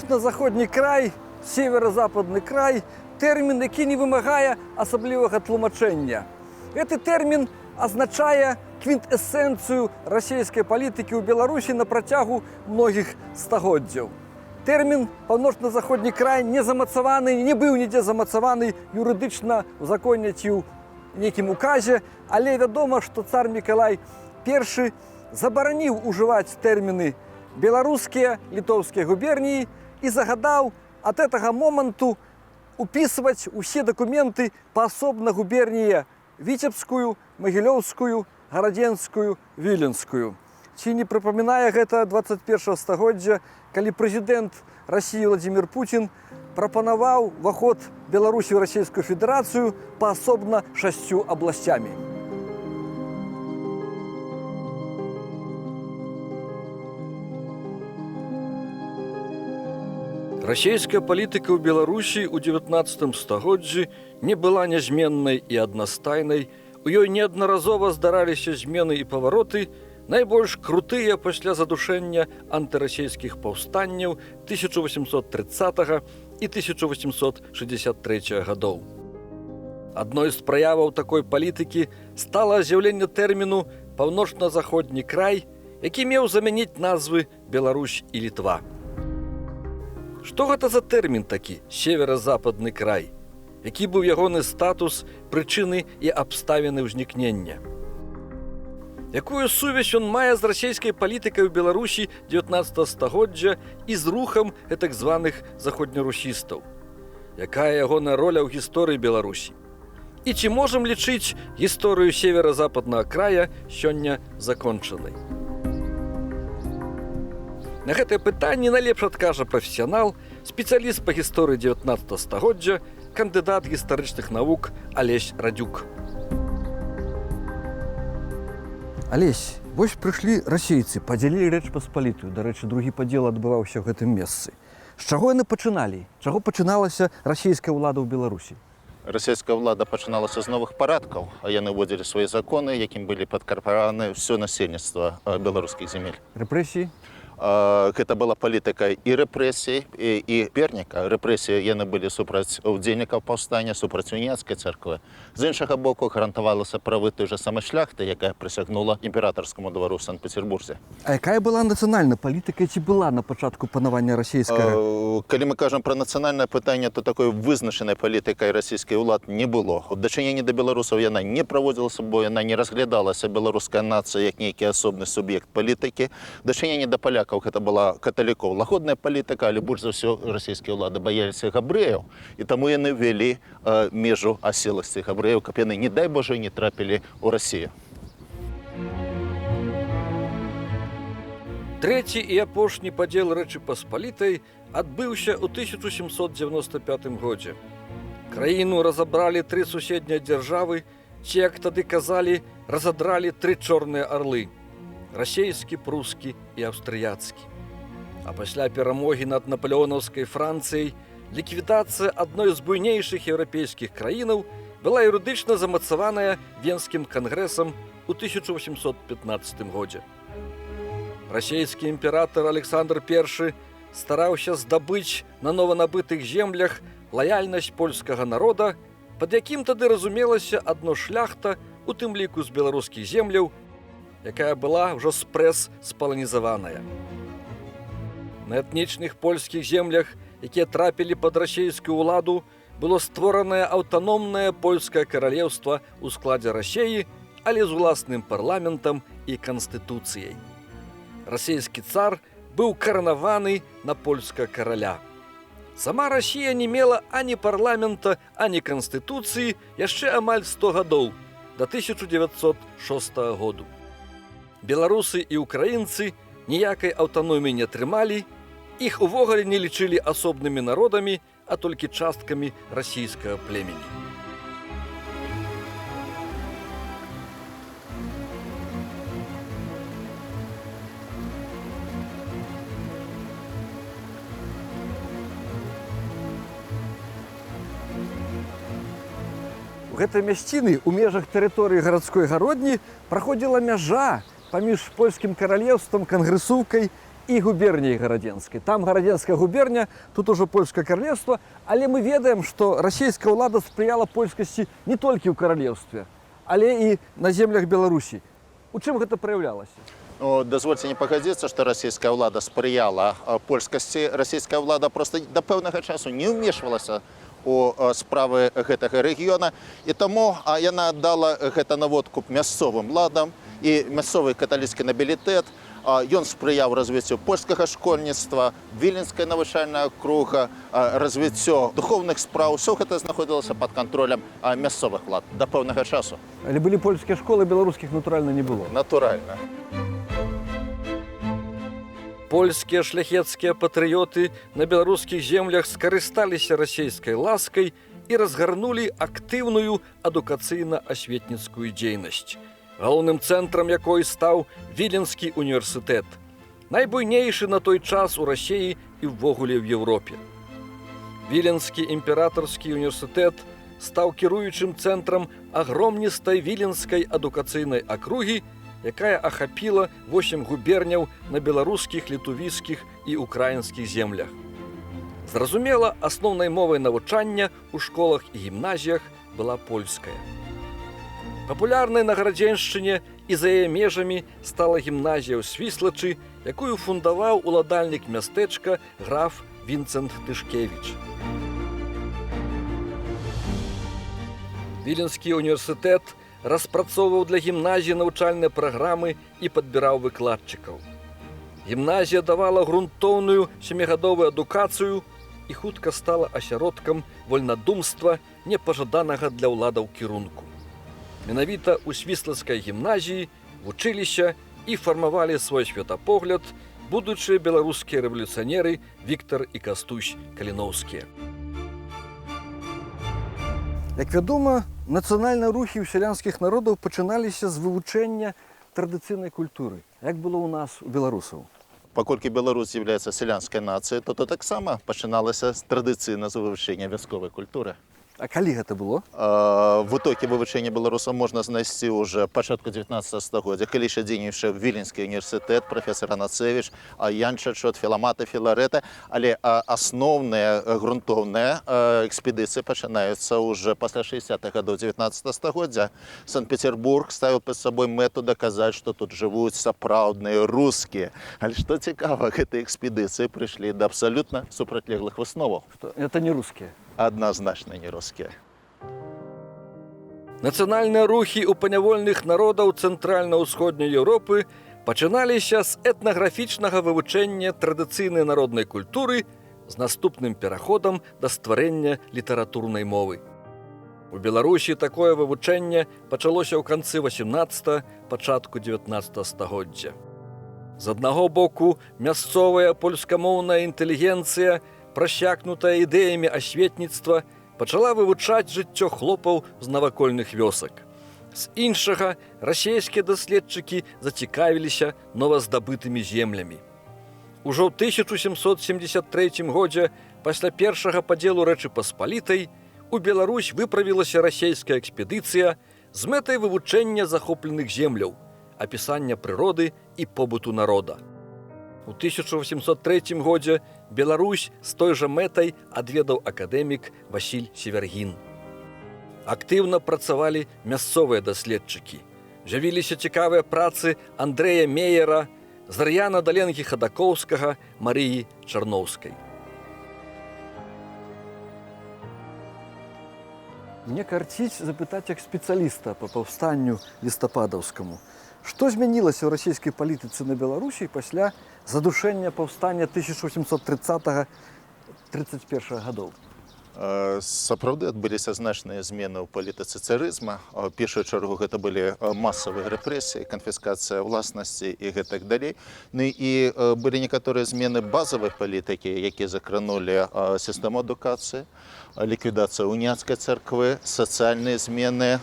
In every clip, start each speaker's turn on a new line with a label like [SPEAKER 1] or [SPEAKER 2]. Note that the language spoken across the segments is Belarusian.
[SPEAKER 1] Паўночна-заходні край, северо-западны край тэрмін, які не вымагае асаблівага тлумачэння. Гэты тэрмін азначае квінтэсэнцыю расійскай палітыкі ў Беларусі на працягу многіх стагоддзяў. Тэрмін паўночна-заходні край не замацаваны, не быў нідзе замацаваны юрыдычна ў законе ці ў нейкім указе, але вядома, што цар Мікалай I забараніў ужываць тэрміны беларускія, літоўскія губерніі і загадаў ад гэтага моманту упісваць усе дакументы паасобна губернія Віцебскую, Магілёўскую, Гарадзенскую, Віленскую. Ці не прыпамінае гэта 21 стагоддзя, калі прэзідэнт Расіі Владзімір Пуцін прапанаваў уваход Беларусі ў Расійскую Федэрацыю паасобна 6 абласцямі. Расійская палітыка ў Беларусі ў 19 стагоддзі не была нязменнай і аднастайнай, у ёй неаднаразова здараліся змены і павароты, найбольш крутыя пасля задушэння антырасійскіх паўстанняў 1830 і 1863 гадоў. Адной з праяваў такой палітыкі стала з'яўленне тэрміну «Паўночна-заходні край», які меў замяніць назвы «Беларусь» і «Літва». Што гэта за тэрмін такі «Северо-западны край», які быў ягоны статус, прычыны і абставіны ўзнікнення? Якую сувязь ён мае з расійскай палітыкай у Беларусі 19 стагоддзя і з рухам гэтак званых заходнерусістаў? Якая ягоная роля ў гісторыі Беларусі? І ці можам лічыць гісторыю северо-западнага края сёння закончанай? На гэтае пытанне найлепш адкажа прафесіянал, спецыяліст па гісторыі 19 стагоддзя, кандыдат гістарычных навук Алесь Радзюк. Алесь, вось прыйшлі расейцы, падзялілі Рэч Паспалітую. Дарэчы, другі падзел адбываўся ў гэтым месцы. З чаго яны пачыналі? Чаго пачыналася расійская ўлада ў Беларусі?
[SPEAKER 2] Расійская ўлада пачыналася з новых парадкаў, а яны ўводзілі свае законы, якім былі падкарпаваны ўсё насельніцтва беларускіх зямель.
[SPEAKER 1] Рэпрэсіі?
[SPEAKER 2] Гэта была палітыка і рэпрэсій, і перніка. Рэпрэсіі яны былі супраць удзельнікаў паўстання, супраць уніяцкай царквы. З іншага боку, гарантавалася правы той жа самай шляхты, якая прысягнула імператарскаму двару ў Санкт-Петербурзе.
[SPEAKER 1] А якая была нацыянальная палітыка, ці была на пачатку панавання расійскага?
[SPEAKER 2] Калі мы кажам пра нацыянальнае пытанне, то такой вызначанай палітыкай расійскай улад не было. У дачыненні да беларусаў яна не праводзілася, бо яна не разглядалася беларуская нацыя як нейкі асобны суб'ект палітыкі. Дачыненні да палякаў гэта была каталікоў лагодная палітыка, але больш за ўсё расійскія ўлады баяліся габрэяў, і таму яны ввялі межу аселасці габрэяў, каб яны, не дай Божа, не трапілі ў Расію.
[SPEAKER 1] Трэці і апошні падзел Рэчы Паспалітай адбыўся ў 1795 годзе. Краіну разабралі 3 суседнія дзяржавы, ці, як тады казалі, разадралі 3 чорныя арлы: расійскі, прускі і аўстрыяцкі. А пасля перамогі над напалеонаўскай Францыяй ліквідацыя адной з буйнейшых еўрапейскіх краінаў была юрыдычна замацаваная Венскім кангрэсам у 1815 годзе. Расійскі імператар Александр I стараўся здабыць на нованабытых землях лаяльнасць польскага народа, пад якім тады разумелася адно шляхта, у тым ліку з беларускіх земляў, якая была ўжо спрэс спаланізаваная. На этнічных польскіх землях, якія трапілі пад расійскую ўладу, было створанае аўтаномнае польскае каралеўства ў складзе Расіі, але з уласным парламентам і канстытуцыяй. Расійскі цар быў каранаваны на польскага караля. Сама Расія не мела ані парламента, ані канстытуцыі яшчэ амаль 100 гадоў, да 1906 году. Беларусы і ўкраінцы ніякай аўтаноміі не атрымалі, іх увогуле не лічылі асобнымі народамі, а толькі часткамі расійскага племені. У гэтай мясціны ў межах тэрыторыі гарадской гародні праходзіла мяжа паміж польскім каралеўствам, кангрэсоўкай і губерніяй гарадзенскай. Там гарадзенская губерня, тут ужо польскае каралеўства, але мы ведаем, што расійская ўлада спрыяла польскасці не толькі ў каралеўстве, але і на землях Беларусі. У чым гэта праяўлялася?
[SPEAKER 2] Ну, дазвольце не пагадзіцца, што расійская ўлада спрыяла польскасці. Расійская ўлада проста да пэўнага часу не ўмешвалася у справы гэтага рэгіёна, і таму яна аддала гэта на водкуп мясцовым ладам, і мясцовы каталіцкі набілітэт. Ён спрыяў развіццю польскага школьніцтва, віленская навучальная акруга, развіццё духоўных спраў. Усё гэта знаходзілася пад кантролем мясцовых улад да пэўнага часу.
[SPEAKER 1] Але былі польскія школы, беларускіх, натуральна, не было.
[SPEAKER 2] Натуральна.
[SPEAKER 1] Польскія шляхецкія патрыёты на беларускіх землях скарысталіся расійскай ласкай і разгарнулі актыўную адукацыйна-асветніцкую дзейнасць, галоўным цэнтрам якой стаў Віленскі універсітэт, найбуйнейшы на той час у Расіі і ўвогуле ў Еўропе. Віленскі імператарскі універсітэт стаў кіруючым цэнтрам агромністай віленскай адукацыйнай акругі, якая ахапіла 8 губерняў на беларускіх, літувійскіх і украінскіх землях. Зразумела, асноўнай мовай навучання ў школах і гімназіях была польская. Папулярнай на Гарадзеншчыне і за яе межамі стала гімназія ў Свіслачы, якую фундаваў уладальнік мястэчка граф Вінцэнт Тышкевіч. Віленскі універсітэт распрацоўваў для гімназіі навучальныя праграмы і падбіраў выкладчыкаў. Гімназія давала грунтоўную 7гадовую адукацыю і хутка стала асяродкам вольнадумства, непажаданага для ўладаў кірунку. Менавіта ў Свіслацкай гімназіі вучыліся і фармавалі свой светапогляд будучыя беларускія рэвалюцыянеры Віктар і Кастусь Каліноўскія. Як вядома, нацыянальныя рухі ў сялянскіх народаў пачыналіся з вывучэння традыцыйнай культуры. Як было ў нас, у беларусаў?
[SPEAKER 2] Паколькі Беларусь з'яўляецца сялянскай нацыяй, то таксама пачыналася традыцыйна з вывучэння вясковай культуры.
[SPEAKER 1] А калі гэта было?
[SPEAKER 2] Вытокі вывучэння беларуса можна знайсці ўжо пачатку 19 стагоддзя, калі яшчэ дзейнічаў Віленскі універсітэт, прафесор Анацевіч, Янчачот, Філамата, Філарэта, але асноўныя грунтоўныя экспедыцыі пачынаюцца ўжо пасля 60-х гадоў 19 стагоддзя. Санкт-Петербург ставіў перад сабой мэту даказаць, што тут жывуць сапраўдныя рускія. Але што цікава, гэтыя экспедыцыі прыйшлі да абсалютна супрацьлеглых высноваў.
[SPEAKER 1] Это не рускія.
[SPEAKER 2] Адназначна не рускія.
[SPEAKER 1] Нацыянальныя рухі ў панявольных народаў цэнтральна-ўсходняй Еўропы пачыналіся з этнаграфічнага вывучэння традыцыйнай народнай культуры з наступным пераходам да стварэння літаратурнай мовы. У Беларусі такое вывучэнне пачалося ў канцы 18-го, пачатку 19 стагоддзя. З аднаго боку, мясцовая польскамоўная інтэлігенцыя, прасякнутая ідэямі асветніцтва, пачала вывучаць жыццё хлопаў з навакольных вёсак. З іншага, расійскія даследчыкі зацікавіліся новаздабытымі землямі. Ужо ў 1773 годзе, пасля першага падзелу Рэчы Паспалітай, у Беларусь выправілася расійская экспедыцыя з мэтай вывучэння захопленых земляў, апісання прыроды і побыту народа. У 1803 годзе Беларусь з той жа мэтай адведаў акадэмік Васіль Севергін. Актыўна працавалі мясцовыя даследчыкі. З'явіліся цікавыя працы Андрэя Меера, Зар'яна Даленгі Хадакоўскага, Марыі Чарноўскай. Мне карціць запытаць як спецыяліста па паўстанню лістападаўскаму. Што змянілася ў расійскай палітыцы на Беларусі пасля задушэння паўстання 1830-31 гадоў?
[SPEAKER 2] Сапраўды адбыліся значныя змены ў палітыцы царызма. У першую чаргу гэта былі масавыя рэпрэсіі, канфіскацыя ўласнасці і гэтак далей. Ну і былі некаторыя змены базавай палітыкі, якія закранулі сістэму адукацыі, ліквідацыя уніяцкай царквы, сацыяльныя змены,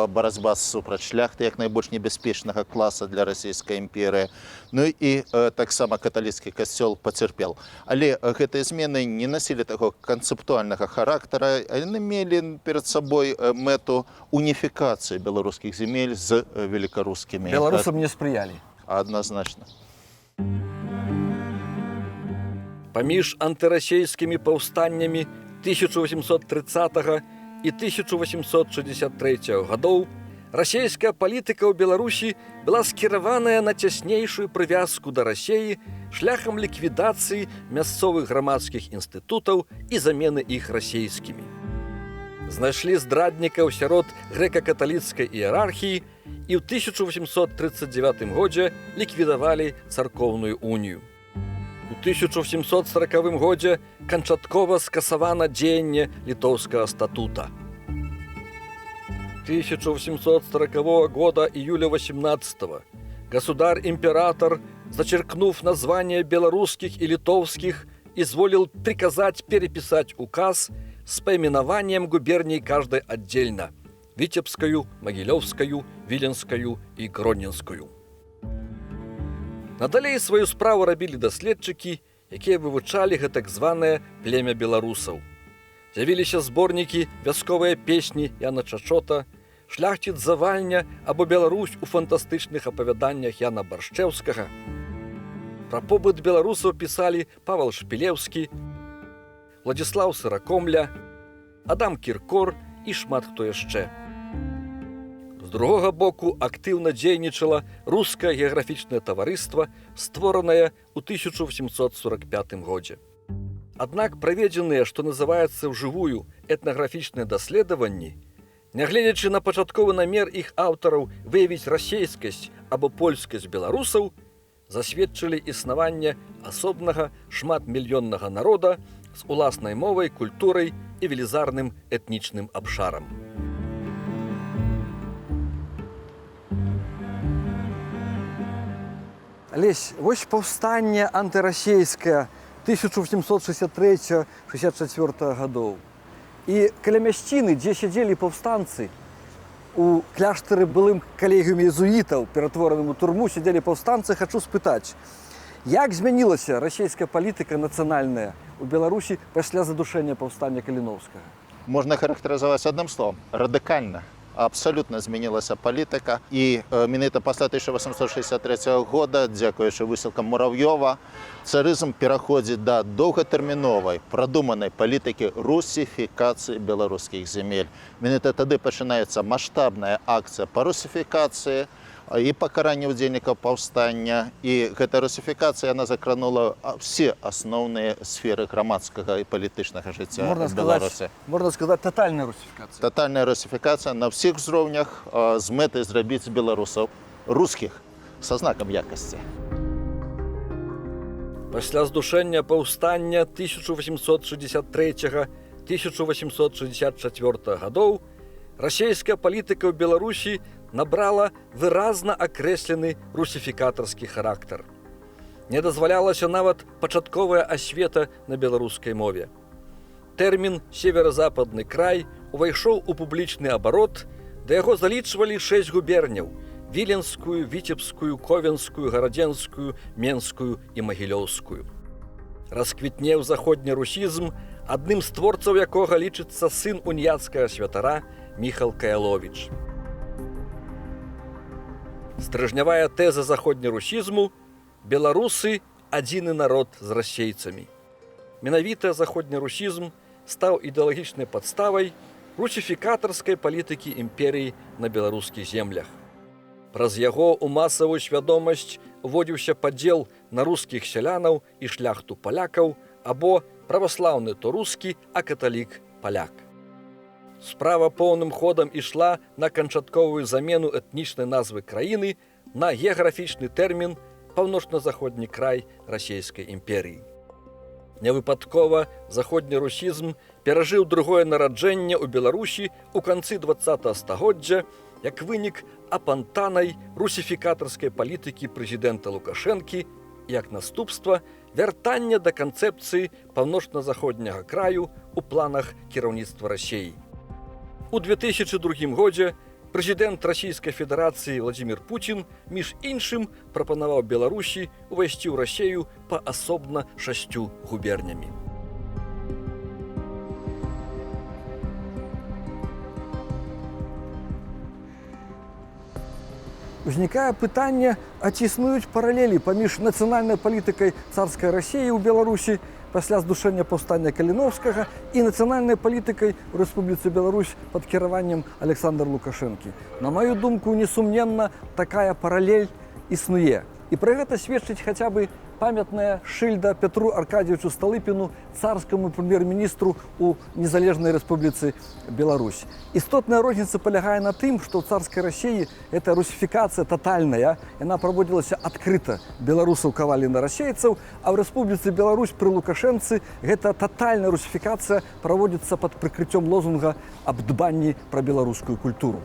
[SPEAKER 2] барацьба супраць шляхты як найбольш небяспечнага класа для расійскай імперыі. Ну і таксама каталіцкі касцёл пацярпеў. Але гэтыя змены не насілі таго канцэптуальнага характара, яны мелі перад сабой мэту уніфікацыі беларускіх земель з велікарускімі.
[SPEAKER 1] Беларусам не спрыялі.
[SPEAKER 2] Адназначна.
[SPEAKER 1] Паміж антырасейскімі паўстаннямі 1830 і 1863 гадоў расійская палітыка ў Беларусі была скіраваная на цяснейшую прывязку да Расіі шляхам ліквідацыі мясцовых грамадскіх інстытутаў і замены іх расійскімі. Знайшлі здраднікаў сярод грэка-каталіцкай іерархіі і ў 1839 годзе ліквідавалі царкоўную унію. У 1740 годзе канчаткова скасавана дзеянне літоўскага статута. 1840 года июля 18-го государь-император, зачеркнув названия белорусских и литовских, изволил приказать переписать указ с поименованием губерний каждой отдельно – Витебскую, Могилевскую, Виленскую и Гронинскую. Надалей свою справу робили доследчики, якія вывучали гэтак званае племя беларусаў. З'явіліся зборнікі «Вясковыя песні» Яна Чачота, «Шляхціц Завальня» або «Беларусь» у фантастычных апавяданнях Яна Баршчэўскага. Пра побыт беларусаў пісалі Павел Шпілеўскі, Владзіслаў Сыракомля, Адам Кіркор і шмат хто яшчэ. З другога боку актыўна дзейнічала рускае геаграфічнае таварыства, створанае ў 1845 годзе. Аднак праведзеныя, што называецца ўжывую, этнаграфічныя даследаванні, нягледзячы на пачатковы намер іх аўтараў выявіць расейскасць або польскасць беларусаў, засведчылі існаванне асобнага шматмільённага народа з уласнай мовай, культурай і велізарным этнічным абшарам. Алесь, вось паўстанне антырасейскае 1863-64 гадоў. І каля мясціны, дзе сядзелі паўстанцы, у кляштары былым калегіуме езуітаў, ператвораным у турму, сядзелі паўстанцы, хачу спытаць, як змянілася расійская палітыка нацыянальная у Беларусі пасля задушэння паўстання Каліноўскага?
[SPEAKER 2] Можна характарызаваць адным словам – радыкальна. Абсолютно змянілася палітика. І менавіта пасля 1863 года, дзякуючы высілкам Мурав'ёва, царызм пераходзіць да доўгатэрміновай, прадуманай палітыкі русіфікацыі беларускіх земель. Менавіта тады пачынаецца маштабная акцыя па русіфікацыі і пакаранне ўдзельнікаў паўстання. І гэта русіфікацыя, яна закранула ўсе асноўныя сферы грамадскага і палітычнага жыцця Беларусі.
[SPEAKER 1] Можна сказаць, татальная русіфікацыя.
[SPEAKER 2] Татальная русіфікацыя на ўсіх узроўнях з мэтай зрабіць беларусаў рускіх са знакам якасці.
[SPEAKER 1] Пасля здушэння паўстання 1863-1864 гадоў расійская палітыка ў Беларусі набрала выразна акрэслены русіфікатарскі характар. Не дазвалялася нават пачатковая асвета на беларускай мове. Тэрмін «северо-западны край» увайшоў у публічны абарот, да яго залічвалі 6 губерняў – Віленскую, Віцебскую, Ковенскую, Гарадзенскую, Менскую і Магілёўскую. Расквітнеў заходні русізм, адным з творцаў якога лічыцца сын уніяцкага святара Міхал Каяловіч. Стрыжнявая тэза заходнерусізму – беларусы – адзіны народ з расейцамі. Менавіта заходнерусізм стаў ідэалагічнай падставай русіфікатарскай палітыкі імперіі на беларускіх землях. Праз яго ў масавую свядомасць уводзіўся падзел на рускіх сялянаў і шляхту палякаў або праваслаўны то рускі, а каталік паляк. Справа поўным ходам ішла на канчатковую замену этнічнай назвы краіны на геаграфічны тэрмін «Паўночна-заходні край расійскай імперіі». Невыпадкова заходні русізм перажыў другое нараджэнне ў Беларусі ў канцы 20-го стагоддзя як вынік апантанай русіфікатарскай палітыкі прэзідэнта Лукашэнкі, як наступства вяртання да канцэпцыі паўночна-заходняга краю ў планах кіраўніцтва Расіі. У 2002 годзе прэзідэнт Расійскай Федэрацыі Владзімір Пуцін, між іншым, прапанаваў Беларусі увайсці ў Расію паасобна 6 губернямі. Узнікае пытанне, а ці існуюць паралелі паміж нацыянальнай палітыкай царскай Расіі ў Беларусі пасля здушэння паўстання Каліноўскага і нацыянальнай палітыкай у Рэспубліцы Беларусь пад кіраваннем Александра Лукашэнкі. На маю думку, несумненна, такая паралель існуе. І пра гэта сведчыць хаця бы памятная шыльда Петру Аркадьевичу Сталыпіну, царскаму прэм'ер-міністру ў незалежнай Рэспубліцы Беларусь. Істотная розніца палягае на тым, што ў царскай Расіі эта русіфікацыя татальная, яна праводзілася адкрыта. Беларусаў кавалі на расейцаў, а ў Рэспубліцы Беларусь пры Лукашэнцы гэта татальная русіфікацыя праводзіцца пад прыкрыццём лозунга аб дбанні пра беларускую культуру.